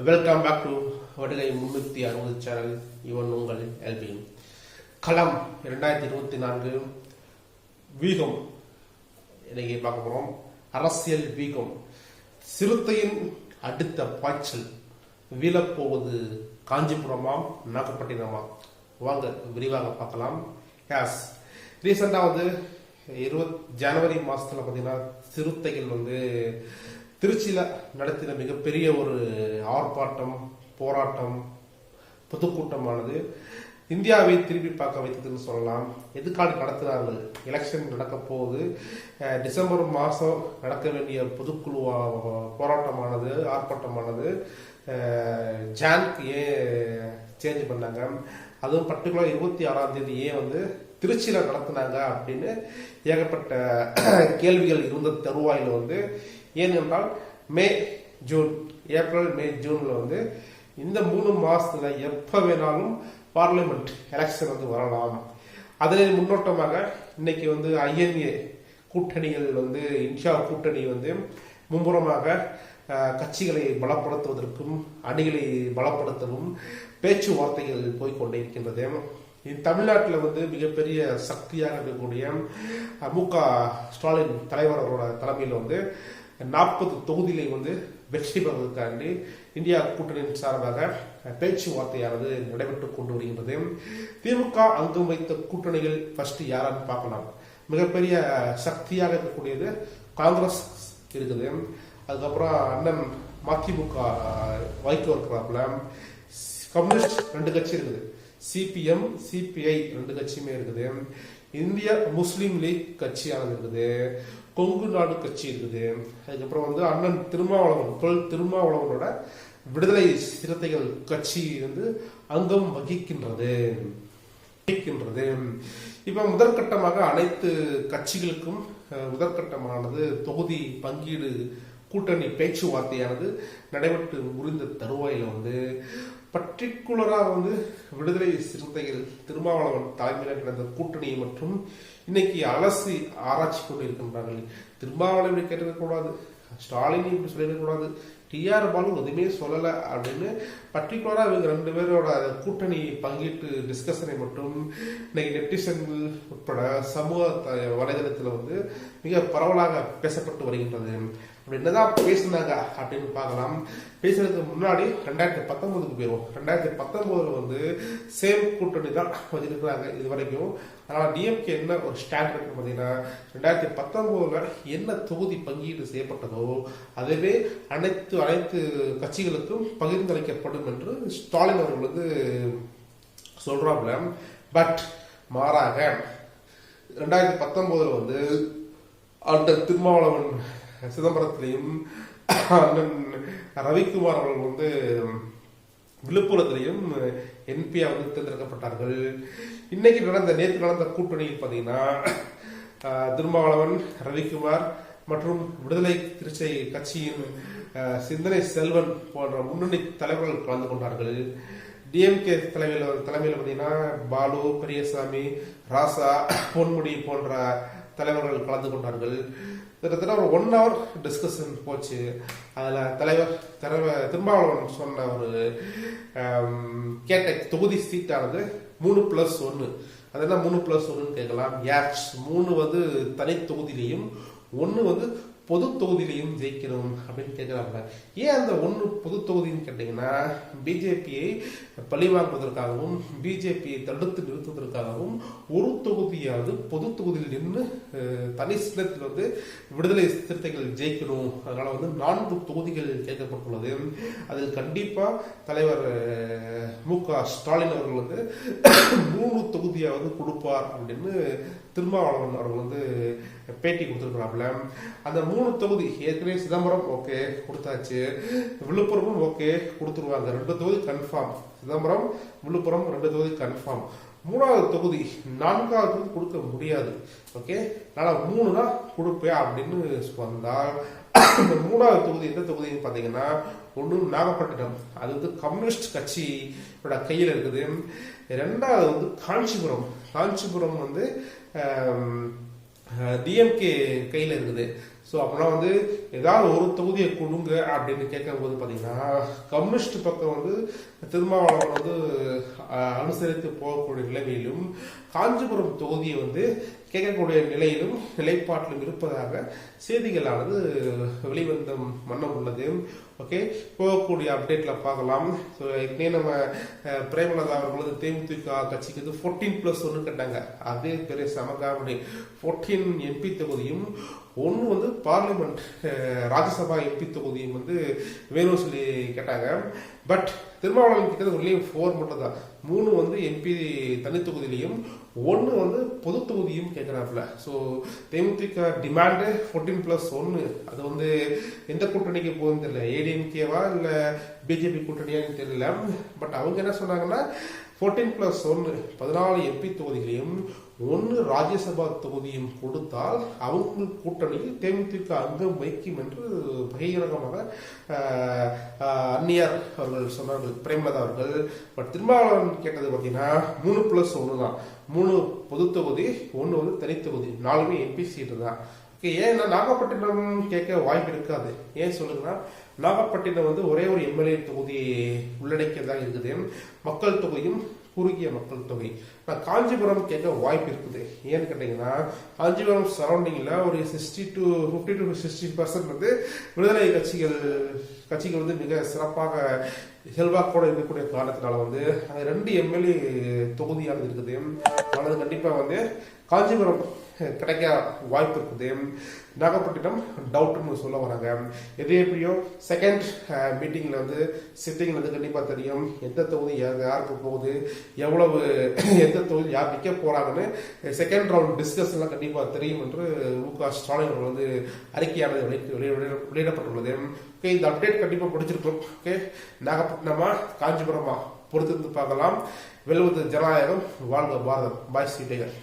Welcome back to வடுகை 360 channel. இவன் உங்கள் எல்பின். களம் 2024 வீகம் இன்னைக்கு பார்க்க போறோம். அரசியல் வீகம். சிறுத்தையின் அடுத்த பாய்ச்சல். வீழப்போவது காஞ்சிபுரமாம் நாகப்பட்டினமா? வாங்க விரிவாக பார்க்கலாம். ரீசெண்டா ஜனவரி மாசத்துல பாத்தீங்கன்னா சிறுத்தைகள் திருச்சியில நடத்தின மிகப்பெரிய ஒரு ஆர்ப்பாட்டம், போராட்டம், பொதுக்கூட்டமானது இந்தியாவை திரும்பி பார்க்க வைத்ததுன்னு சொல்லலாம். எதுக்காக நடத்தினார்கள்? எலெக்ஷன் நடக்க போகுது. டிசம்பர் மாதம் நடக்க வேண்டிய பொதுக்குழு போராட்டமானது, ஆர்ப்பாட்டமானது ஜானுக்கு ஏன் சேஞ்ச் பண்ணாங்க? அதுவும் பர்டிகுலர் 26ஆம் தேதி ஏன் திருச்சியில நடத்தினாங்க அப்படின்னு ஏகப்பட்ட கேள்விகள் இருந்த தருவாயில ஏனென்றால் ஏப்ரல் மே ஜூன்ல இந்த 3 மாசத்துல எப்ப வேணாலும் பார்லிமெண்ட் எலெக்ஷன் வரலாம். அதில் முன்னோட்டமாக இன்னைக்கு INA கூட்டணிகள் இந்தியா கூட்டணி மும்முரமாக கட்சிகளை பலப்படுத்துவதற்கும் அணிகளை பலப்படுத்தவும் பேச்சுவார்த்தைகள் போய்கொண்டே இருக்கின்றது. தமிழ்நாட்டில் மிகப்பெரிய சக்தியாக இருக்கக்கூடிய மு.க. ஸ்டாலின் தலைவர் அவரோட தலைமையில் 40 தொகுதிகளை வெற்றி பெறுவதற்காண்டி இந்தியா கூட்டணியின் சார்பாக பேச்சுவார்த்தையானது நடைபெற்றுக் கொண்டு வருகின்றது. திமுக அங்கம் வைத்த கூட்டணிகள் ஃபர்ஸ்ட் யாரான்னு பார்க்கலாம். மிகப்பெரிய சக்தியாக இருக்கக்கூடியது காங்கிரஸ் இருக்குது. அதுக்கப்புறம் அண்ணன் மதிமுக வைகோ இருக்கிறாப்புல. கம்யூனிஸ்ட் 2 கட்சி இருக்குது. CPM, CPI 2 கட்சியுமே இருக்குது. இந்திய முஸ்லீம் லீக் கட்சியானது இருக்குது. கொங்கு நாடு கட்சி இருக்குது. அதுக்கப்புறம் அண்ணன் திருமாவளவனோட விடுதலை சிறுத்தைகள் கட்சி அங்கம் வகிக்கின்றது. இப்ப முதற்கட்டமாக அனைத்து கட்சிகளுக்கும் முதற்கட்டமானது தொகுதி பங்கீடு கூட்டணி பேச்சுவார்த்தையானது நடைபெற்று முடிந்த தருவாயில பர்டிகுலரா விடுதலை சிறுத்தைகள் திருமாவளவன் தலைமையில் நடந்த கூட்டணி மற்றும் இன்னைக்கு அலசி ஆராய்ச்சி கொண்டு இருக்கின்றார்கள். திருமாவளவன் இப்படி கேட்டிருக்கக்கூடாது, ஸ்டாலின் இப்படி சொல்லிடக்கூடாது, TR பாலு எதுவுமே சொல்லலை அப்படின்னு பர்டிகுலரா இவங்க 2 பேரோட கூட்டணி பங்கீட்டு டிஸ்கஷனை மட்டும் இன்னைக்கு நெட்டிசன்கள் உட்பட சமூக வலைதளத்தில் மிக பரவலாக பேசப்பட்டு வருகின்றது. அப்படி என்னதான் பேசினாங்க அப்படின்னு பார்க்கலாம். பேசுறதுக்கு முன்னாடி 2019க்கு போயிடும். 2019 சேம் கூட்டணி தான் வச்சிருக்கிறாங்க இது வரைக்கும். அதனால DMK என்ன ஒரு ஸ்டாண்ட் இருக்கு பார்த்தீங்கன்னா, 2019 என்ன தொகுதி பங்கீடு செய்யப்பட்டதோ அதுவே அனைத்து கட்சிகளுக்கும் பகிர்ந்தளிக்கப்படும் என்று ஸ்டாலின் அவர்கள் சொல்றாப்ல. பட் மாறாக 2019 அந்த திருமாவளவன் சிதம்பரத்திலையும் அண்ணன் ரவிக்குமார் அவர்கள் விழுப்புரத்திலையும் MP-யா தேர்ந்தெடுக்கப்பட்டார்கள். இன்னைக்கு நேற்று நடந்த கூட்டணியில் பார்த்தீங்கன்னா திருமாவளவன், ரவிக்குமார் மற்றும் விடுதலை திருச்சி கட்சியின் சிந்தனை செல்வன் போன்ற முன்னணி தலைவர்கள் கலந்து கொண்டார்கள். DMK தலைமையில் பார்த்தீங்கன்னா பாலு, பெரியசாமி, ராசா, பொன்முடி போன்ற தலைவர்கள் கலந்து கொண்டார்கள். கிட்டத்தட்ட ஒரு 1 hour டிஸ்கஷன் போச்சு. அதில் தலைவர் திருமாவளவன் சொன்ன ஒரு கேட்ட தொகுதி சீட்டானது 3+1. அது என்ன 3+1 கேட்கலாம். 3 தனி தொகுதியிலையும் 1 பொது தொகுதியிலையும் ஜெயிக்கணும் அப்படின்னு கேட்கிறாங்க. ஏன் அந்த 1 பொது தொகுதின்னு கேட்டீங்கன்னா, பிஜேபியை பழி வாங்குவதற்காகவும் பிஜேபியை தடுத்து நிறுத்துவதற்காகவும் ஒரு தொகுதியாவது பொது தொகுதியில் நின்று தனி சின்னத்தில் விடுதலை சிறுத்தைகள் ஜெயிக்கணும். அதனால 4 தொகுதிகள் கேட்கப்பட்டுள்ளது. அதில் கண்டிப்பா தலைவர் மு.க. ஸ்டாலின் அவர்கள் 3 தொகுதியாவது கொடுப்பார் அப்படின்னு திருமாவளவன் அவர்கள் பேட்டி கொடுத்திருக்கிறாப்ல. அந்த 3 தொகுதி ஏற்கனவே சிதம்பரம் ஓகே கொடுத்தாச்சு, விழுப்புரமும் ஓகே கொடுத்துருவாங்க. 2 தொகுதி கன்ஃபார்ம். சிதம்பரம், விழுப்புரம் 2 தொகுதி கன்ஃபார்ம். 3வது தொகுதி 4வது தொகுதி கொடுக்க முடியாது. ஓகே, நான் 3 தான் கொடுப்பேன் அப்படின்னு வந்தால் இந்த 3வது தொகுதி எந்த தொகுதின்னு பார்த்தீங்கன்னா, 1 நாகப்பட்டினம், அது கம்யூனிஸ்ட் கட்சியோட கையில் இருக்குது. 2வது காஞ்சிபுரம் DMK கையில் இருக்குது. ஸோ அப்போனா வந்து ஏதாவது ஒரு தொகுதியை கொடுங்க அப்படின்னு கேட்கும்போது பார்த்தீங்கன்னா கம்யூனிஸ்ட் பக்கம் வந்து திருமாவளவன் வந்து அனுசரித்து போகக்கூடிய நிலைமையிலும் காஞ்சிபுரம் தொகுதியை வந்து கேட்கக்கூடிய நிலையிலும் நிலைப்பாட்டிலும் இருப்பதாக செய்திகளானது வெளிவந்த வண்ணம் உள்ளது. ஓகே, போகக்கூடிய அப்டேட்ல பார்க்கலாம். ஸோ இதே நம்ம பிரேமலதா அவர்கள் வந்து தேமுதிக கட்சிக்கு வந்து 14+1 கேட்டாங்க. அதே பெரிய சமகாமடி 14 MP தொகுதியும் ஒன்று வந்து பார்லிமெண்ட் ராஜ்யசபா MP தொகுதியும் வந்து வேணும் சொல்லி கேட்டாங்க. பட் திருமாவளவன் கிட்ட ஒன்லி 4 மட்டும் தான். 3 வந்து MP தனி தொகுதியிலையும் 1 வந்து பொது தொகுதியும் கேட்கிறாப்புல. ஸோ தேமுதிக டிமாண்டு 14+1. அது வந்து எந்த கூட்டணிக்கு போகுதுன்னு தெரியல, ஏடிஎம்கேவா இல்ல பிஜேபி கூட்டணியான்னு தெரியல. பட் அவங்க என்ன சொன்னாங்கன்னா 14+1 14 MP தொகுதிகளையும் 1 ராஜ்யசபா தொகுதியும் கொடுத்தால் அவங்க கூட்டணியில் தேமுதிக அங்கம் வைக்கும் என்று பகிரங்கமாக அந்நியார் அவர்கள் சொன்னார்கள், பிரேமலதா அவர்கள். பட் திருமாவளவன் கேட்டது பார்த்தீங்கன்னா 3+1 தான். 3 பொது தொகுதி, 1 வந்து தனி தொகுதி, 4மே MP சீட்டு தான். ஓகே, ஏன்னா நாகப்பட்டினம் கேட்க வாய்ப்பு இருக்காது. ஏன் சொல்லுங்கன்னா நாகப்பட்டினம் வந்து ஒரே ஒரு MLA தொகுதி உள்ளடக்கியதாக இருக்குது. மக்கள் தொகையும் குறுகிய மக்கள் தொகை. நான் காஞ்சிபுரம் கேட்க வாய்ப்பு இருக்குது. ஏன்னு கேட்டீங்கன்னா காஞ்சிபுரம் சரௌண்டிங்ல ஒரு 50 to 60% வந்து விடுதலை கட்சிகள் வந்து மிக சிறப்பாக செல்வாக்கோட இருக்கக்கூடிய காரணத்தினால வந்து அந்த 2 MLA தொகுதியானது இருக்குது. அதனால கண்டிப்பா வந்து காஞ்சிபுரம் கிடைக்க வாய்ப்பு இருக்குது. நாகப்பட்டினம் டவுட்னு சொல்ல வராங்க. எது எப்படியோ செகண்ட் மீட்டிங்ல வந்து சிட்டிங்ல வந்து கண்டிப்பா தெரியும் எந்த தொகுதி யாருக்கு போகுது, எவ்வளவு எந்த தொகுதி யார் நிக்க போறாங்கன்னு செகண்ட் ரவுண்ட் டிஸ்கஷன்லாம் கண்டிப்பா தெரியும் என்று மு.க. ஸ்டாலின் அவர்கள் வந்து அறிக்கையானது வெளியிடப்பட்டுள்ளது. ஓகே, இந்த அப்டேட் கண்டிப்பா பிடிச்சிருக்கும். ஓகே, நாகப்பட்டினமா காஞ்சிபுரமா பொறுத்திருந்து பார்க்கலாம். வெல்வது ஜனநாயகம், வாழ்க பாரதம். பாய் சீட்டேகர்.